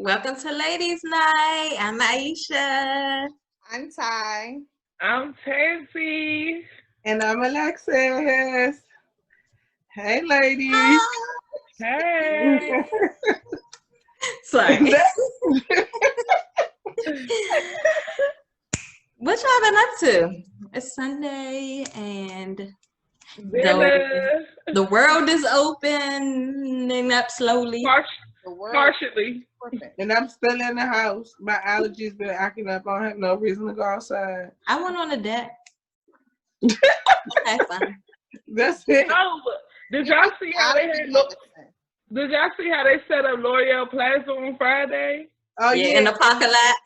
Welcome to Ladies Night. I'm Aisha. I'm Ty. I'm Tansy. And I'm Alexis. Hey, ladies. Hey. Sorry. What y'all been up to? It's Sunday and the world is opening up slowly. Partially. And I'm still in the house. My allergies been acting up. I don't have no reason to go outside. I went on the deck. Okay, fine. That's it. Oh, did y'all see how they had Did y'all see how they set up L'Oreal Plaza on Friday? Oh yeah, in the parking lot.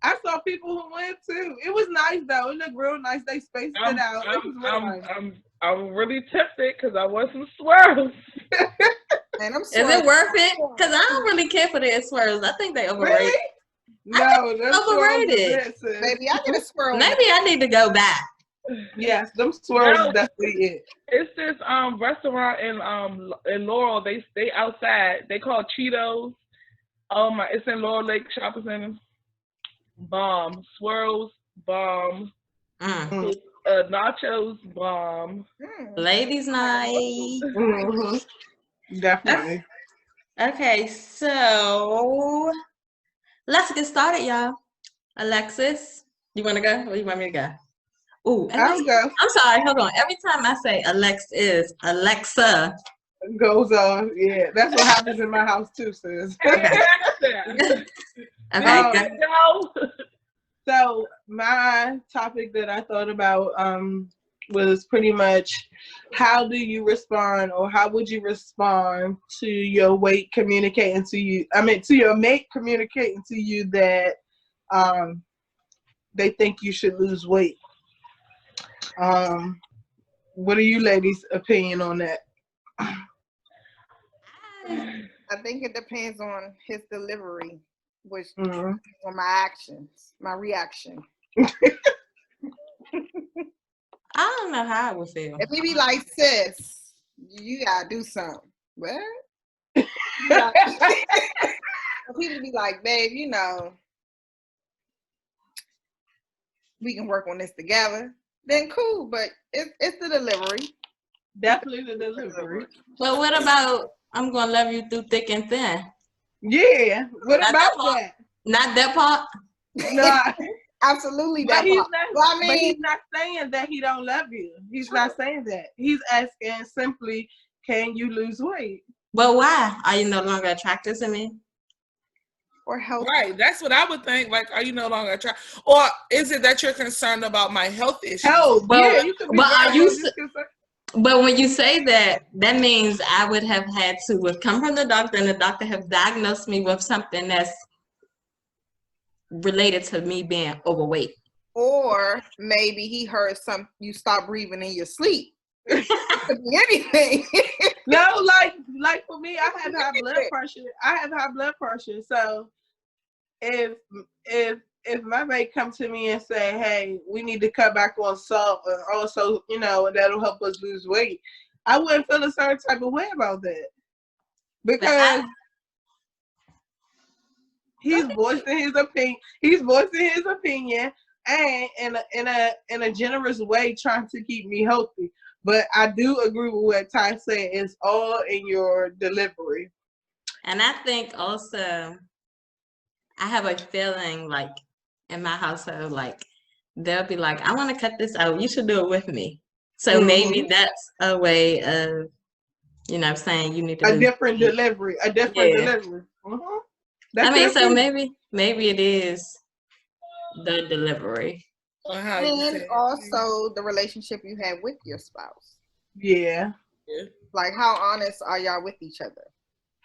I saw people who went too. It was nice though. It looked real nice. They spaced it out. It was real nice. I'm really tempted because I want some swirls. And I'm Is it worth it? Because I don't really care for their swirls. I think they overrated. Really? No, that's overrated. Maybe I get a swirl. Maybe I need to go back. Yes, them swirls is definitely it. It's this restaurant in Laurel. They outside. They call Cheetos. It's in Laurel Lake Shopping Center. Bomb. Swirls, bomb. Nachos, bomb. Ladies Night. Mm-hmm. Definitely. Okay, so let's get started, y'all. Alexis, you want to go or you want me to go? Ooh, I'll go. I'm sorry, hold on. Every time I say Alexa, goes on. Yeah, that's what happens in my house too, sis. Okay. So my topic that I thought about was pretty much how do you respond, or how would you respond to your weight communicating to you? I mean, to your mate communicating to you that they think you should lose weight. What are you ladies' opinion on that? I think it depends on his delivery, which Mm-hmm. on my actions, my reaction. I don't know how I would feel. If he be like, sis, you gotta do something. What? If he be like, babe, we can work on this together, then cool. But it's the delivery. Definitely the delivery. But what about I'm gonna love you through thick and thin? Yeah. What Not about that that? Not that part. No. Absolutely. But he's he's not saying that he don't love you. He's not saying that. He's asking simply, can you lose weight? But why? Are you no longer attracted to me? or health. Right, that's what I would think. Like, are you no longer attracted, or is it that you're concerned about my health issues? Oh, But, you could be but are you? concerned. But when you say that, that means I would have had to have come from the doctor, and the doctor have diagnosed me with something that's related to me being overweight. Or maybe he heard you stop breathing in your sleep. It could be anything. No, like for me, I have high blood pressure. So if my mate come to me and say, hey, we need to cut back on salt, and also, that'll help us lose weight, I wouldn't feel a certain type of way about that. Because he's voicing his opinion. He's voicing his opinion, and in a generous way, trying to keep me healthy. But I do agree with what Ty said. It's all in your delivery. And I think also, I have a feeling like in my household, like they'll be like, I want to cut this out. You should do it with me. So maybe that's a way of, saying you need to a different delivery. Mm-hmm. I mean, so maybe it is the delivery. And also the relationship you have with your spouse. Yeah. Like, how honest are y'all with each other?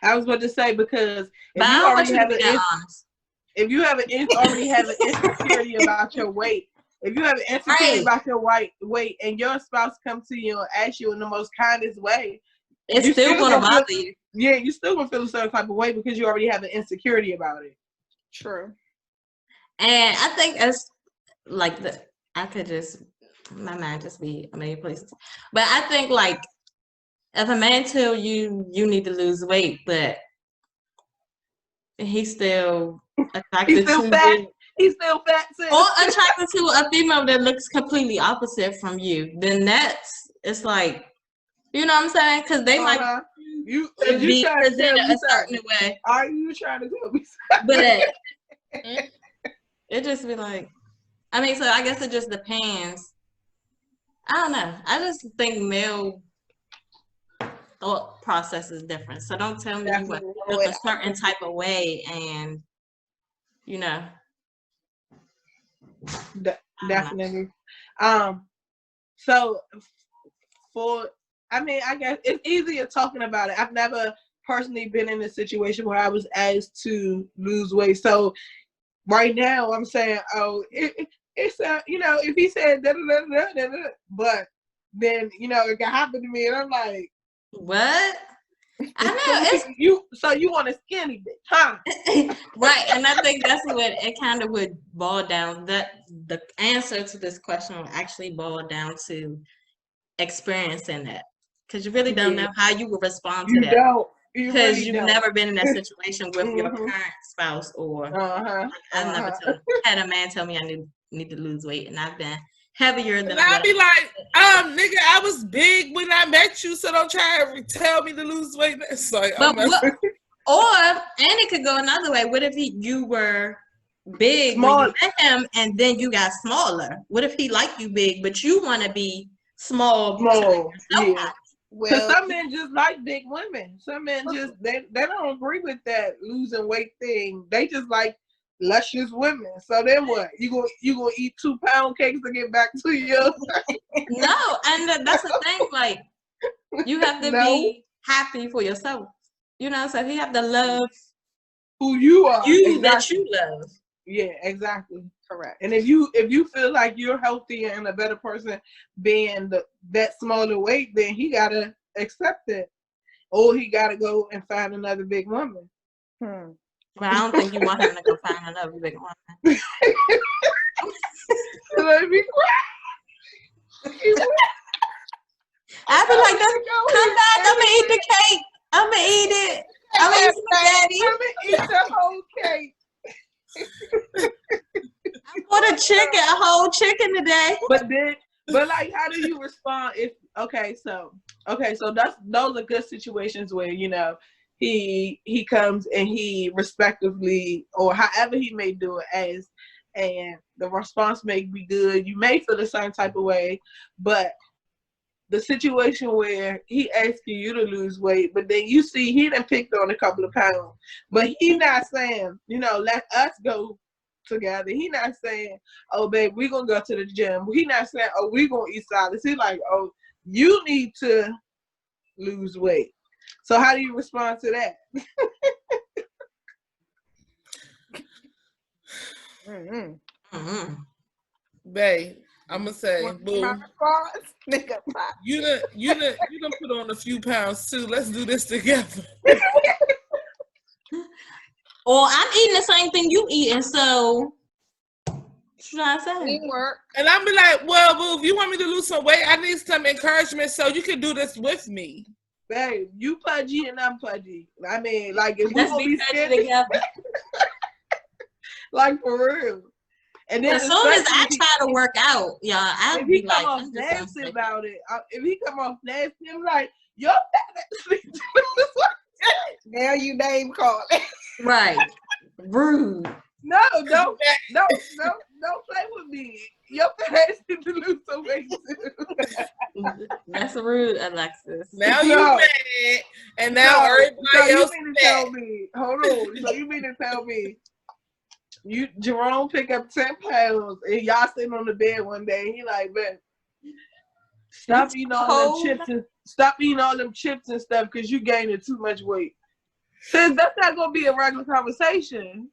I was about to say, because if you already have an insecurity about your weight, if you have an insecurity about your weight, and your spouse comes to you and asks you in the most kindest way, it's still going to bother you. Yeah, you're still going to feel a certain type of way because you already have an insecurity about it. True. And I think as like my mind just be a million places. But I think like if a man tell you need to lose weight, but and he's still He's attracted still to fat. you, He's still fat, sis. or attracted to a female that looks completely opposite from you, then it's like, you know what I'm saying? Because they might You be trying to tell presented me a certain way, Are you trying to tell me but it just be like, I mean, so I guess it just depends. I don't know. I just think male thought process is different. So don't tell me you want to look a certain type of way and, you know. Definitely. So I guess it's easier talking about it. I've never personally been in a situation where I was asked to lose weight. So right now I'm saying, it's if he said da da da da da, but then it can happen to me, and I'm like, what? I know it's So you want a skinny bitch, huh? right, and I think that's what it kind of would boil down. That the answer to this question will actually boil down to experiencing that, because you really don't know how you would respond to that. Because you've never been in that situation with your current spouse, or I've never had a man tell me I need to lose weight, and I've been heavier than. And I'd be like, nigga, I was big when I met you, so don't try to tell me to lose weight. It's like, and it could go another way. What if you were big when you met him, and then you got smaller? What if he liked you big, but you want to be small? Yeah. Well, some men just like big women. Some men just they don't agree with that losing weight thing. They just like luscious women. So then what? You gonna eat 2-pound cakes to get back to you? No, and that's the thing. Like, you have to be happy for yourself. So you have to love who you are. That you love. Yeah, exactly. Correct. And if you feel like you're healthier and a better person being that smaller weight, then he gotta accept it, or he gotta go and find another big woman. But I don't think you want him to go find another big woman. Let me cry. I'd be like, come back, I'm gonna eat the cake. I'm gonna eat it. I'm gonna eat spaghetti. I'm gonna eat the whole cake. I bought a whole chicken today. But like, how do you respond if so those are good situations where he comes and he respectively, or however he may do it, and the response may be good. You may feel a certain type of way, but the situation where he asking you to lose weight, but then you see he done picked on a couple of pounds, but he not saying, let us go together. He not saying, oh, babe, we gonna go to the gym. He not saying, oh, we gonna eat salads. He like, oh, you need to lose weight. So how do you respond to that? Babe, I'm gonna say, boo, you done put on a few pounds too. Let's do this together. Or I'm eating the same thing you eating, so what should I say? Teamwork. And I'm be like, well, boo, if you want me to lose some weight, I need some encouragement so you can do this with me. Babe, you pudgy and I'm pudgy. I mean, like, if Let's we be pudgy together. Like, for real. And then as soon as I try to work out, y'all, I'll if be he like, come off nasty about it, if he come off nasty, I'm like, yo, now you name calling. Right. Rude. No, don't play with me. Your ass need to lose some weight too. That's rude, Alexis. Now you mad, and now everybody else you mean to tell me? Hold on. So you mean to tell me Jerome pick up 10 pounds and y'all sitting on the bed one day? He like, man, stop eating all them chips and stuff because you gaining too much weight. Since that's not gonna be a regular conversation.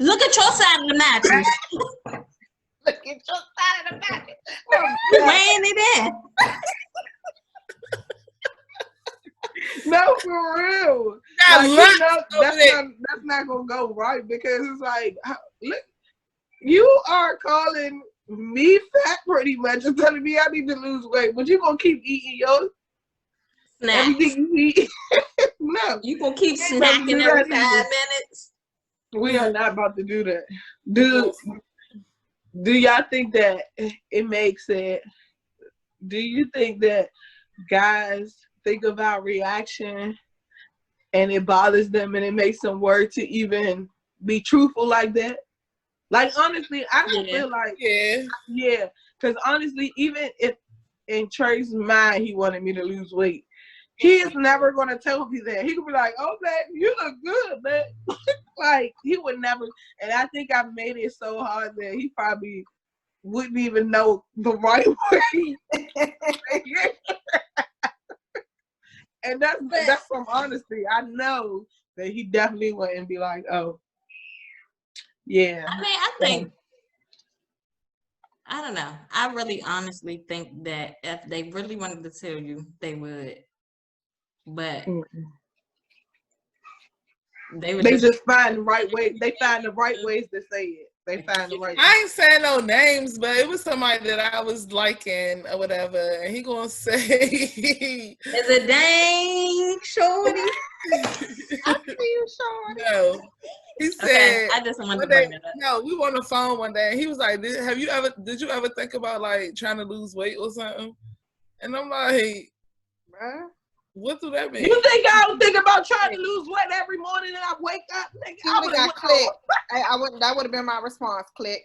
Look at your side of the mattress. Look at your side of the mattress. You weighing it in. No, for real. That's not gonna go right, because it's like, look, you are calling me fat pretty much and telling me I need to lose weight, but you gonna keep eating yours. Snacks. Everything you eat. No. You gonna keep ain't about to snacking do every that either. 5 minutes? We are not about to do that. Do y'all think that it makes it? Do you think that guys think about reaction and it bothers them and it makes them worried to even be truthful like that? Like, honestly, I don't feel like, yeah, because honestly, even if in Trey's mind he wanted me to lose weight, he is never going to tell me that. He could be like, oh, man, you look good, man. Like, he would never, and I think I made it so hard that he probably wouldn't even know the right way. And that's from honesty. I know that he definitely wouldn't be like, oh, yeah. I mean, I think, I don't know. I really honestly think that if they really wanted to tell you, they would. But they just find the right way. They find the right ways to say it. They find the right. I ain't saying no names, but it was somebody that I was liking or whatever, and he gonna say, "Is it dang shorty?" I see you, shorty. No, he said. Okay, I just wanted to bring it up. No, we were on the phone one day, and he was like, "Did you ever think about like trying to lose weight or something?" And I'm like, "Bruh, what do that mean?" You think I would think about trying to lose weight every morning and I wake up? I would have clicked. I wouldn't. That would have been my response. Click,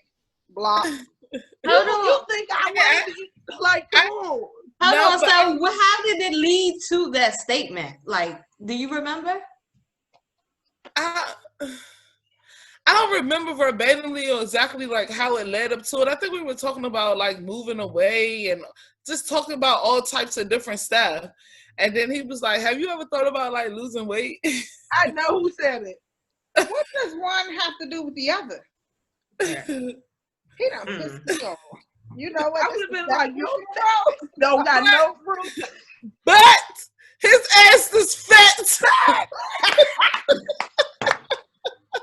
block. You think I would like? Hold on. So, how did it lead to that statement? Like, do you remember? I don't remember verbatimly or exactly like how it led up to it. I think we were talking about like moving away and just talking about all types of different stuff. And then he was like, "Have you ever thought about like losing weight?" I know who said it. What does one have to do with the other? He done pissed me off. You know what? I would have been like, don't got no proof. But his ass is fat.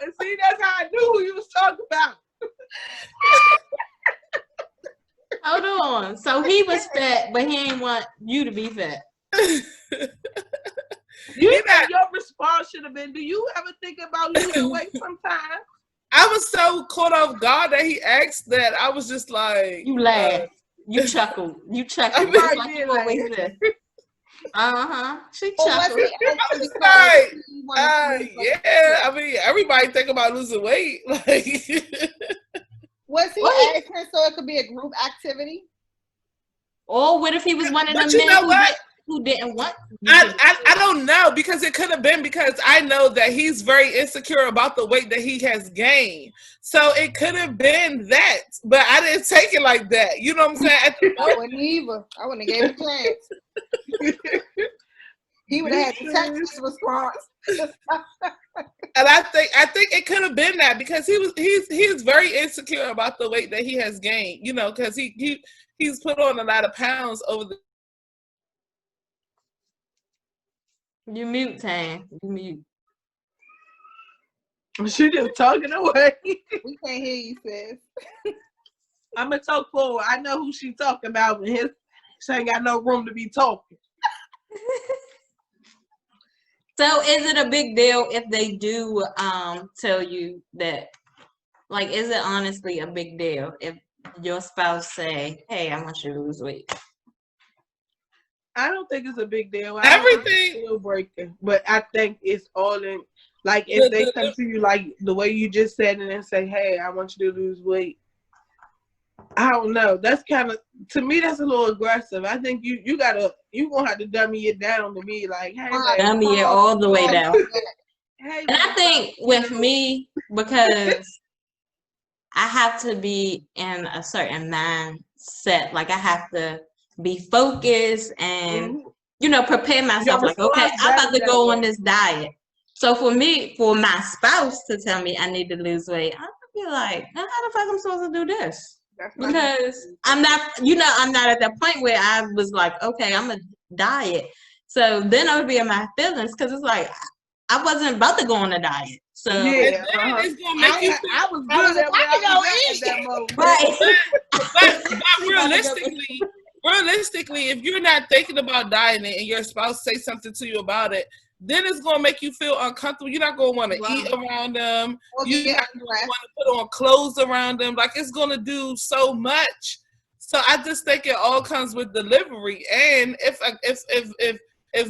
And see, that's how I knew who you was talking about. Hold on. So he was fat, but he ain't want you to be fat. You know, your response should have been, do you ever think about losing weight sometime? I was so caught off guard that he asked that. I was just like, you laughed, you chuckled, you chuckled. Just like you always did. She chuckled. Yeah, I mean, everybody think about losing weight. Like, was he asking so it could be a group activity? Or what if he was one of them men who didn't want? I don't know, because it could have been because I know that he's very insecure about the weight that he has gained. So it could have been that, but I didn't take it like that. You know what I'm saying? I wouldn't either. I wouldn't have gave him a chance. He would have had to text his response. And I think it could have been that because he's very insecure about the weight that he has gained. You know, because he's put on a lot of pounds over the. You mute, Tam. You mute. She just talking away. We can't hear you, sis. I'm gonna talk forward. I know who she talking about, but she ain't got no room to be talking. So is it a big deal if they do tell you that? Like, is it honestly a big deal if your spouse say, "Hey, I want you to lose weight"? I don't think it's a big deal. Everything deal breaker, but I think it's all in. Like, if they come to you like the way you just said it and say, "Hey, I want you to lose weight," I don't know. That's kind of, to me, that's a little aggressive. I think you gonna have to dummy it down to me, like, "Hey, dummy it all the way down." Hey, and I think with me, because I have to be in a certain mindset, like I have to be focused and prepare myself. Like, okay, I'm about to go on this diet. So for me, for my spouse to tell me I need to lose weight, I'm gonna be like, how the fuck I'm supposed to do this? Because I'm not at that point where I was like, okay, I'm a diet. So then I would be in my feelings because it's like I wasn't about to go on a diet. So yeah, it's gonna make you. I was good at that moment. Right. But realistically, if you're not thinking about dieting and your spouse say something to you about it, then it's gonna make you feel uncomfortable. You're not gonna want to eat around them. You're not gonna want to put on clothes around them. Like, it's gonna do so much. So I just think it all comes with delivery. And if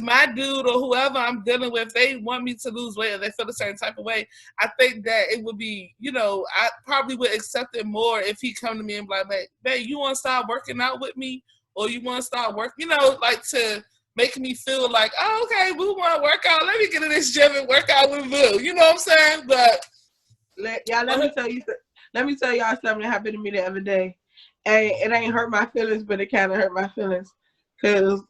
my dude or whoever I'm dealing with, they want me to lose weight or they feel a certain type of way, I think that it would be, I probably would accept it more if he come to me and be like, babe, you want to start working out with me? Or you want to start working, like to make me feel like, oh, okay, we want to work out. Let me get in this gym and work out with Boo. You know what I'm saying? But let me tell y'all something that happened to me the other day. And it ain't hurt my feelings, but it kind of hurt my feelings. Because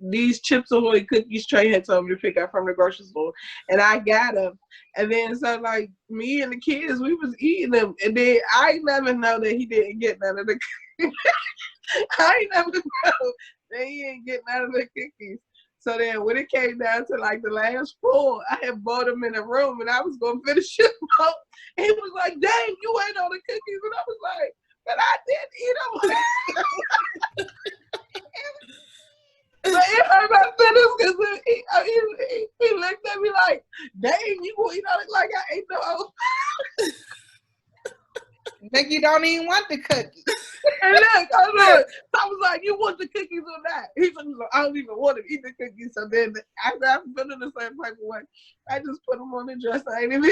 these Chips Ahoy cookies Trey had told me to pick up from the grocery store. And I got them. And then so like me and the kids, we was eating them. And then I never know that he didn't get none of the cookies. I ain't never know that he ain't getting none of the cookies. So then when it came down to like the last 4, I had bought them in a room and I was going to finish them up. And he was like, dang, you ate all the cookies. And I was like, but I didn't eat them. But it hurt my feelings because he looked at me like, dang, you gonna eat all it like I ate them all. Think you don't even want the cookies. And look, I was like, you want the cookies or not? He said, I don't even want to eat the cookies. So then after I'm feeling the same type of way, I just put them on the dresser. I ain't even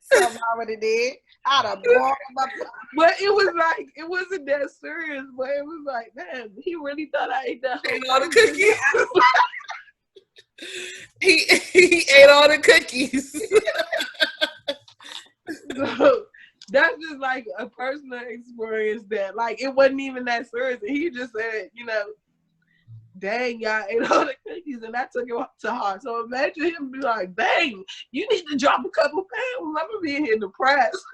Something I already did. I'd have bought them up. But it was like, it wasn't that serious, but it was like, man, he really thought I ate that ate all the cookies. he ate all the cookies. So that's just like a personal experience that like it wasn't even that serious. And he just said, dang, y'all ate all the cookies, and that took it to heart. So imagine him be like, dang, you need to drop a couple pounds. I'm gonna be in here depressed.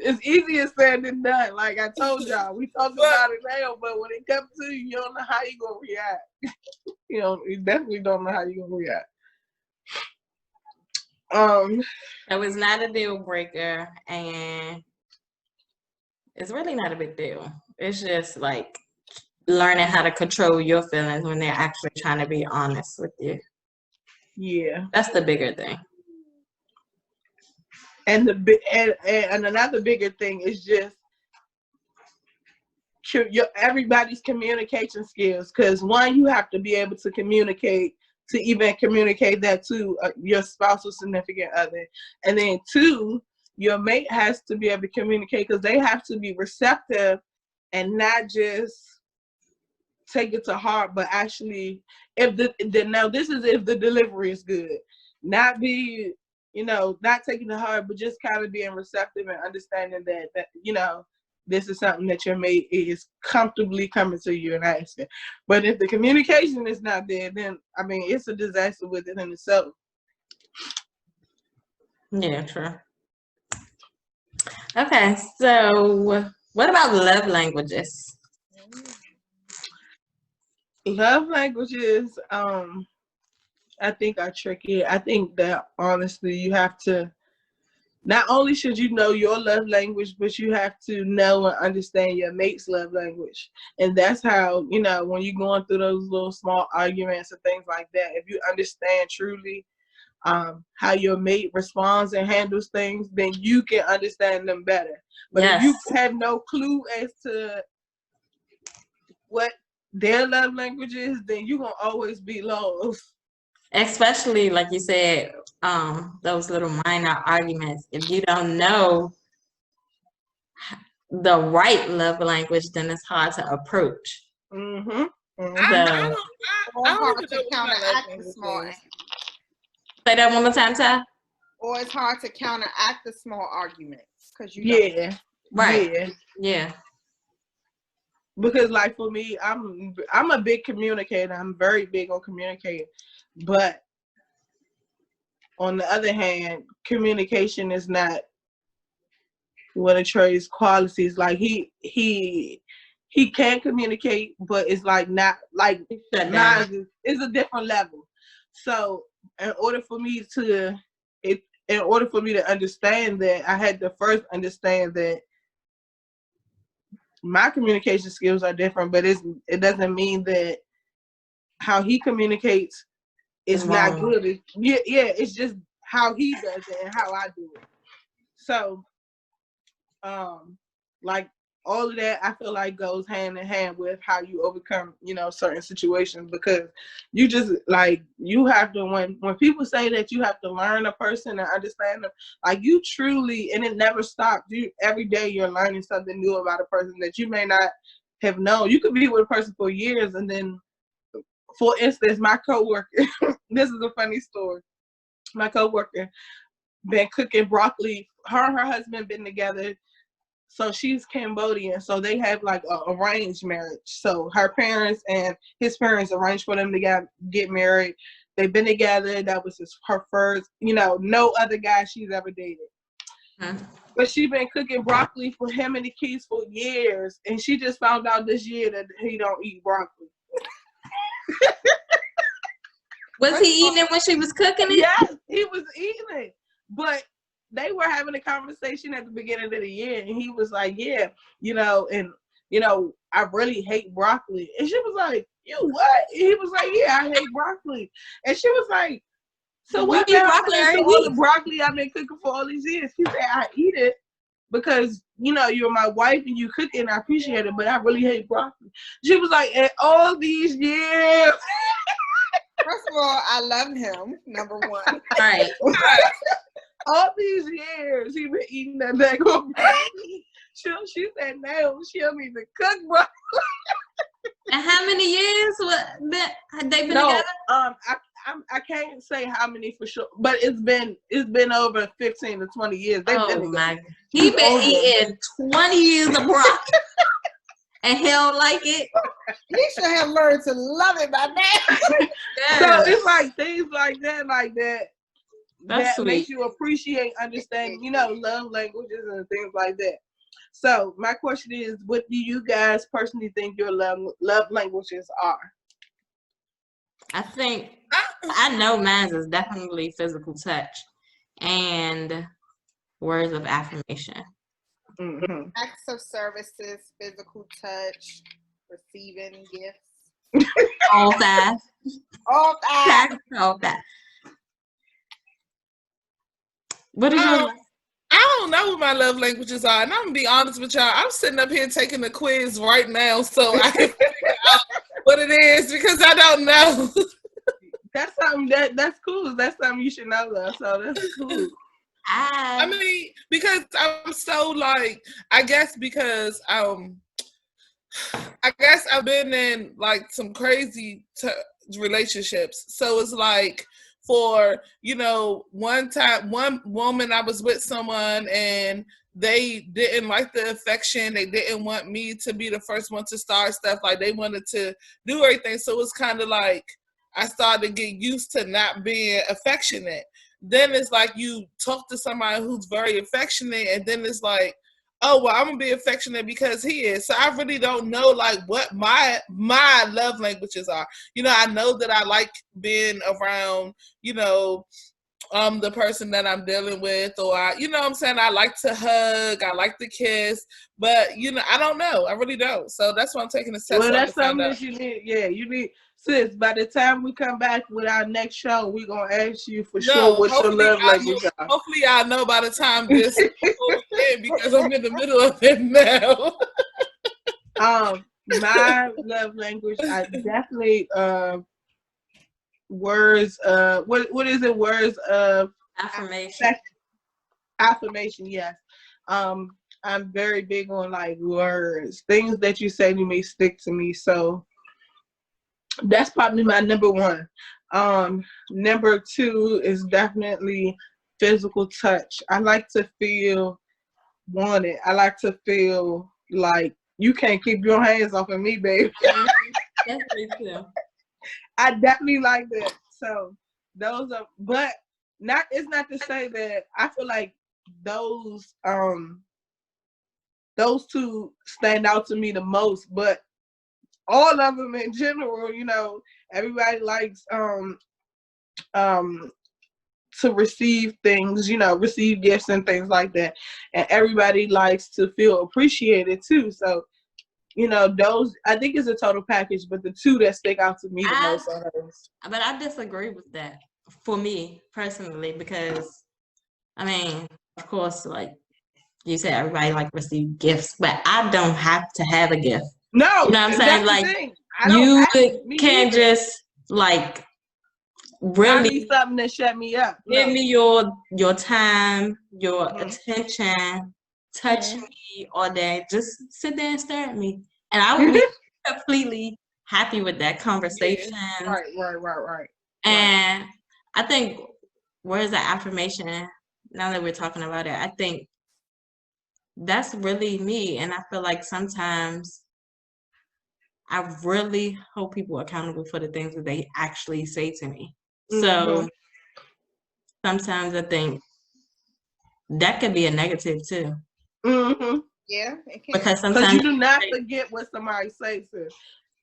It's easier said than done. Like I told y'all, we talk about it now, but when it comes to you, you don't know how you gonna react. You definitely don't know how you gonna react. It was not a deal breaker, and it's really not a big deal. It's just like learning how to control your feelings when they're actually trying to be honest with you. Yeah, that's the bigger thing. And and another bigger thing is just everybody's communication skills. Because one, you have to be able to communicate to even communicate that to your spouse or significant other, and then 2, your mate has to be able to communicate because they have to be receptive and not just take it to heart, but actually, now this is if the delivery is good, not be. Not taking it hard, but just kind of being receptive and understanding that this is something that your mate is comfortably coming to you and asking. But if the communication is not there, then, it's a disaster within itself. Yeah, true. Okay, so what about love languages? Love languages, I think are tricky. I think that honestly, you have to, not only should you know your love language, but you have to know and understand your mate's love language. And that's how, when you're going through those little small arguments and things like that, if you understand truly how your mate responds and handles things, then you can understand them better. But if you have no clue as to what their love language is, then you're going to always be lost. Especially, like you said, those little minor arguments. If you don't know the right love language, then it's hard to approach. Mm-hmm. Mm-hmm. I don't to counteract the small. Say that one more time, Ty. Or it's hard to counteract the small arguments because you. Yeah. Right. Yeah. Because like for me, I'm a big communicator. I'm very big on communicating. But on the other hand, communication is not one of Trey's qualities. Like he can communicate, but it's like not like mine. It's a different level. So in order for me to in order for me to understand that, I had to first understand that my communication skills are different, but it doesn't mean that how he communicates is not good. It's just how he does it and how I do it. So, like all of that, I feel like goes hand in hand with how you overcome, certain situations, because you just like, you have to, when people say that you have to learn a person and understand them, like you truly, and it never stops. Every day you're learning something new about a person that you may not have known. You could be with a person for years, and then, for instance, my coworker, this is a funny story. My coworker been cooking broccoli. Her and her husband been together. So she's Cambodian. So they have like an arranged marriage. So her parents and his parents arranged for them to get married. They've been together. That was her first, no other guy she's ever dated. Mm-hmm. But she been cooking broccoli for him and the kids for years. And she just found out this year that he don't eat broccoli. Was he eating it when she was cooking it? Yes, he was eating it. But they were having a conversation at the beginning of the year, and he was like, yeah, I really hate broccoli. And she was like, you what? And he was like, yeah, I hate broccoli. And she was like, so what broccoli all the broccoli I've been cooking for all these years? He said, I eat it because, you're my wife and you cook it and I appreciate it, but I really hate broccoli. She was like, in all these years. First of all, I love him, number one. All right. All these years, he been eating that bag of broccoli. She said, no, she'll need to cook broccoli. And how many years have they been together? I can't say how many for sure, but it's been over 15 to 20 years. They've been together. He been eating 20 years of broccoli. And he don't like it. He should have learned to love it by now. So it's like things like that that sweet. Makes you appreciate, understand, love languages and things like that. So my question is, what do you guys personally think your love languages are? I know mine is definitely physical touch and words of affirmation. Mm-hmm. Acts of services, physical touch, receiving gifts. All that. All that. All that. What is your? I don't know what my love languages are, and I'm gonna be honest with y'all. I'm sitting up here taking the quiz right now, so I can figure out what it is because I don't know. That's something that's cool. That's something you should know, though. So that's cool. I mean, because I'm so like, I guess I've been in like some crazy relationships. So it's like, for, one woman, I was with someone and they didn't like the affection. They didn't want me to be the first one to start stuff. Like they wanted to do everything. So it was kind of like, I started to get used to not being affectionate. Then it's like you talk to somebody who's very affectionate, and then it's like, oh, well, I'm going to be affectionate because he is. So I really don't know, like, what my love languages are. I know that I like being around, the person that I'm dealing with, or what I'm saying? I like to hug, I like to kiss, but, I don't know. I really don't. So that's why I'm taking a test. Well, that's something that you need. Yeah, you need. Sis, by the time we come back with our next show, we're going to ask you for sure what your love language are. Hopefully I'll know by the time this is because I'm in the middle of it now. My love language, I definitely, words, what is it? Words of affirmation. Affirmation, yes. I'm very big on like words. Things that you say to me stick to me. So that's probably my number one. Number two is definitely physical touch. I like to feel wanted. I like to feel like you can't keep your hands off of me, baby. Definitely too. I definitely like that. So those are, but not. It's not to say that I feel like those two stand out to me the most, but all of them in general, everybody likes to receive things, receive gifts and things like that. And everybody likes to feel appreciated too. So, those, I think it's a total package, but the two that stick out to me the most are those. But I disagree with that for me personally, because I mean, of course, like you said, everybody like receive gifts, but I don't have to have a gift. No, You know what I'm saying? Like you can't just like really need something to shut me up. Give me your time, your attention, touch me all day. Just sit there and stare at me, and I would be completely happy with that conversation. Right. And I think words of affirmation. Now that we're talking about it, I think that's really me, and I feel like sometimes I really hold people accountable for the things that they actually say to me. So sometimes I think that could be a negative too. Yeah, it can. Because sometimes you do not forget what somebody says.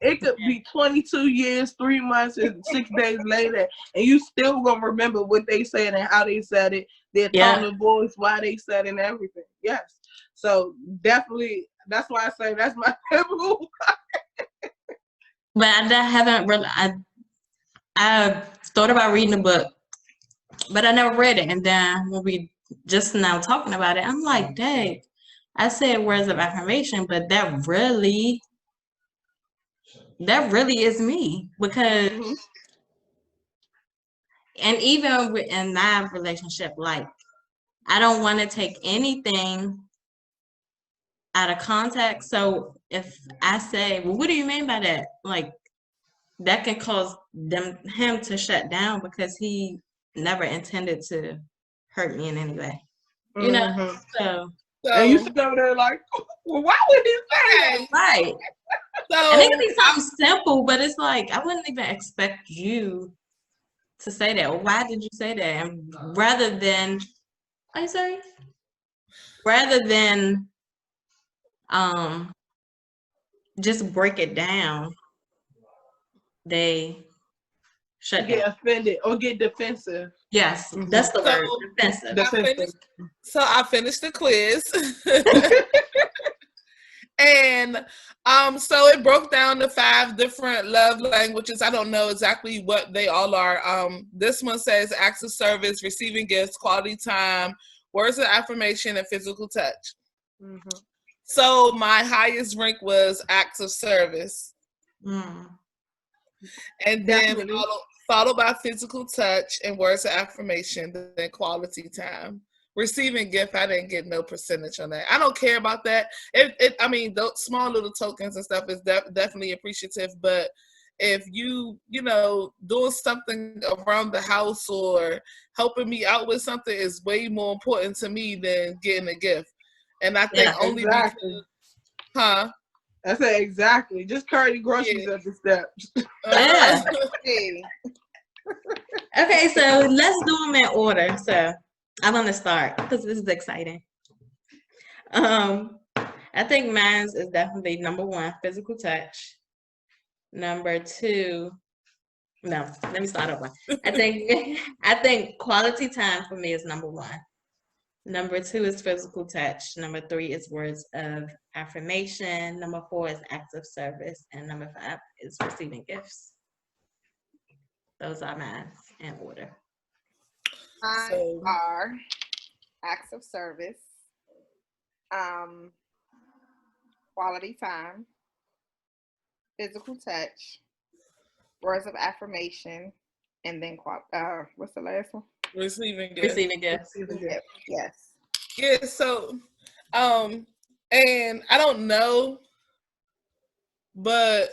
It could be 22 years, 3 months, and 6 days later, and you still gonna remember what they said and how they said it, their tone of voice, why they said it, and everything. Yes. So definitely, that's why I say that's my rule. But I haven't really. I thought about reading the book, but I never read it. And then when we just now talking about it, I'm like, dang, I said words of affirmation, but that really is me, because and even in my relationship, like I don't want to take anything out of context. So if I say, well, what do you mean by that? Like that can cause him to shut down because he never intended to hurt me in any way. You know? So and you sit over there like, well, why would he say that? Right. So and it can be something simple, but it's like I wouldn't even expect you to say that. Or why did you say that? And rather than just break it down, they shut down. Get offended or get defensive. Yes, that's the word. Defensive. I finished the quiz. And so it broke down to 5 different love languages. I don't know exactly what they all are. This one says acts of service, receiving gifts, quality time, words of affirmation, and physical touch. So my highest rank was acts of service. And then followed by physical touch and words of affirmation, then quality time. Receiving gift, I didn't get no percentage on that. I don't care about that. I mean, those small little tokens and stuff is definitely appreciative. But if you doing something around the house or helping me out with something is way more important to me than getting a gift. And I think because, I said exactly. Just carry groceries up the steps. Okay, so let's do them in order. So I'm gonna start because this is exciting. I think mine is definitely number 1, physical touch. Number 2, no, let me start over. I think quality time for me is number 1. Number 2 is physical touch. Number 3 is words of affirmation. Number 4 is acts of service, and number 5 is receiving gifts. Those are mine in order. Mine are acts of service, quality time, physical touch, words of affirmation, and then what's the last one? Receiving gifts. Yes. Yeah, so and I don't know, but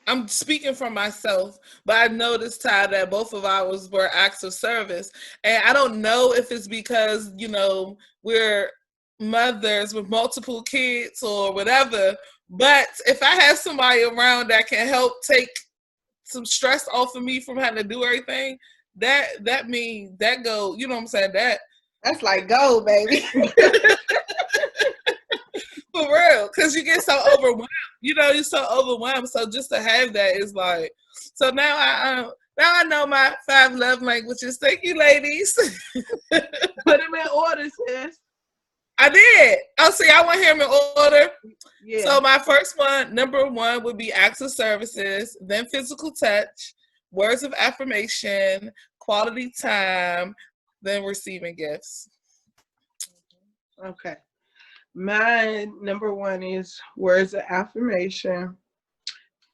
I'm speaking for myself, but I noticed, Ty, that both of ours were acts of service. And I don't know if it's because, we're mothers with multiple kids or whatever, but if I have somebody around that can help take some stress off of me from having to do everything, that means that go, you know what I'm saying? That's like go, baby. For real, because you get so overwhelmed. You're so overwhelmed. So just to have that is like, so now Now I know my 5 love languages. Thank you, ladies. Put them in order, sis. I did. Oh, see, I want him in order. Yeah. So my first one, number 1, would be acts of services, then physical touch, words of affirmation, quality time, then receiving gifts. Okay. My number 1 is words of affirmation.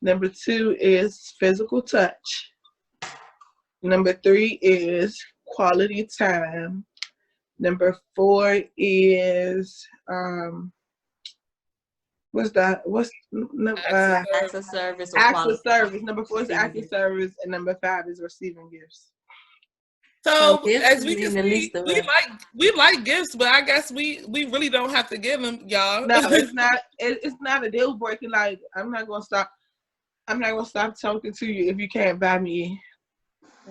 Number 2 is physical touch. Number 3 is quality time. Number 4 is what's that? What's Acts of service or acts of quality. service. Number 4 is acts of Receiving service, and number 5 is receiving gifts. So gifts as we mean can the see, least of we us. like gifts, but I guess we really don't have to give them, y'all. No, it's not. It's not a deal breaker. Like I'm not gonna stop talking to you if you can't buy me.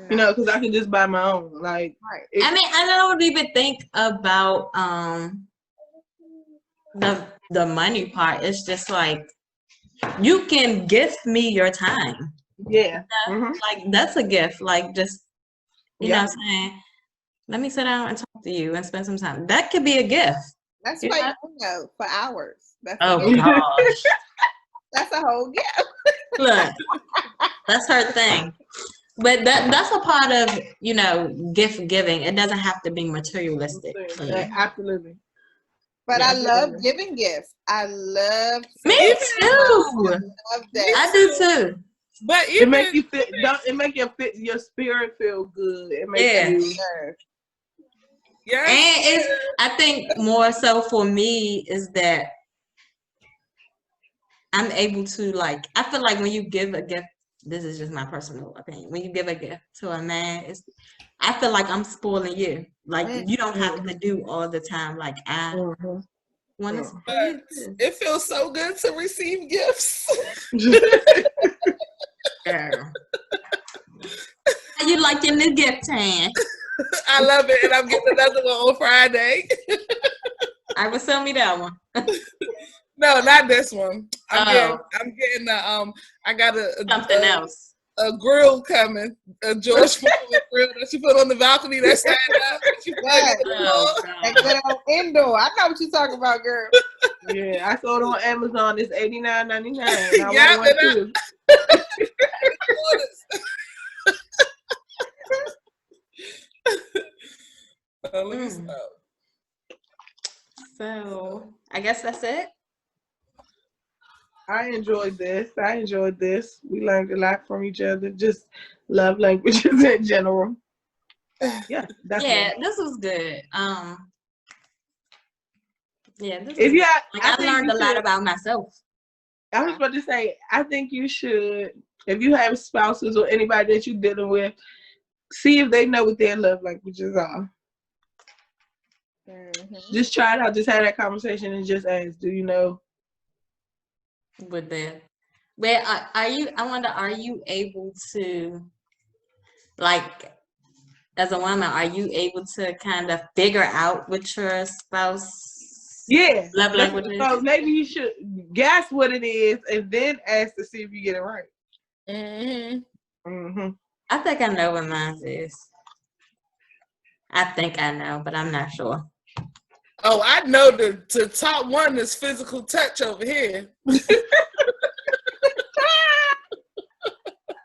You know, because I can just buy my own. Like, Right. I mean, I don't even think about the money part. It's just like you can gift me your time. yeah. Like that's a gift. Like just you know Yeah. what I'm saying? Let me sit down and talk to you and spend some time. That could be a gift. That's You why you know for hours. That's a Oh gift. gosh. That's a whole gift. Look, that's her thing. But that's a part of, you know, gift giving. It doesn't have to be materialistic. for you. Absolutely. But Yeah. I love giving gifts. I love. Me too. Love that. I do too. But It even make you feel. It make your spirit feel good. It makes Yeah. you. yes, And it's, I think more so for me is that I'm able to like, I feel like when you give a gift, this is just my personal opinion. When you give a gift to a man, I feel like I'm spoiling you. Like you don't have to do all the time. Like I Mhm. want to Mhm. spoil but you too. it feels so good to receive gifts. Girl. How you like your new gift tan? I love it, and I'm getting another one on Friday. I will sell me that one. No, not this one. I'm Oh. getting I got Something else. a grill coming, a George Foreman grill that you put on the balcony that stand up. That you plug in the Oh, wall. That God. good old indoor. I know what you're talking about, girl. Yeah, I saw it on Amazon. It's $89.99. I Yeah, want one and too. Let me Mm. stop. So I guess that's it. I enjoyed this. We learned a lot from each other. Just love languages in general. Yeah, that's Yeah, this was good. Yeah, this If was you have, like I I think learned you a lot should- about myself. I was about to say, I think you should, if you have spouses or anybody that you're dealing with, see if they know what their love languages are. Just try it out. Just have that conversation and just ask, do you know? With the, but are you? I wonder, are you able to, like, as a woman, are you able to kind of figure out what your spouse Yeah. love language is? So maybe you should guess what it is and then ask to see if you get it right. Mm-hmm. I think I know what mine is. I think I know, but I'm not sure. Oh, I know the top one is physical touch over here.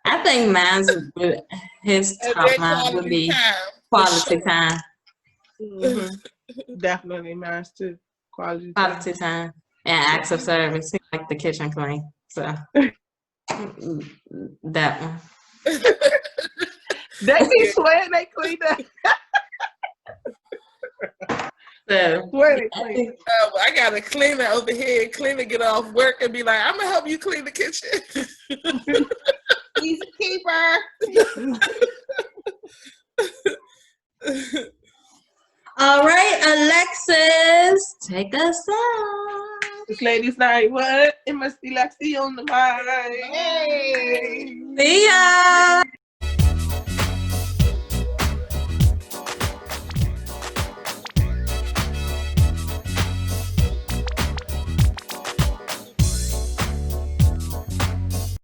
I think his And top then line would be time. quality time. Definitely mine too. Quality time. Quality time and acts of service. He like the kitchen clean. So that one. They be sweating they clean up. So Swear they clean. I got a cleaner over here. Cleaner get off work and be like, I'm gonna help you clean the kitchen. He's a keeper. all right, Alexis, take us out. This ladies' night, what? It must be Lexi on the mind. Hey. See ya.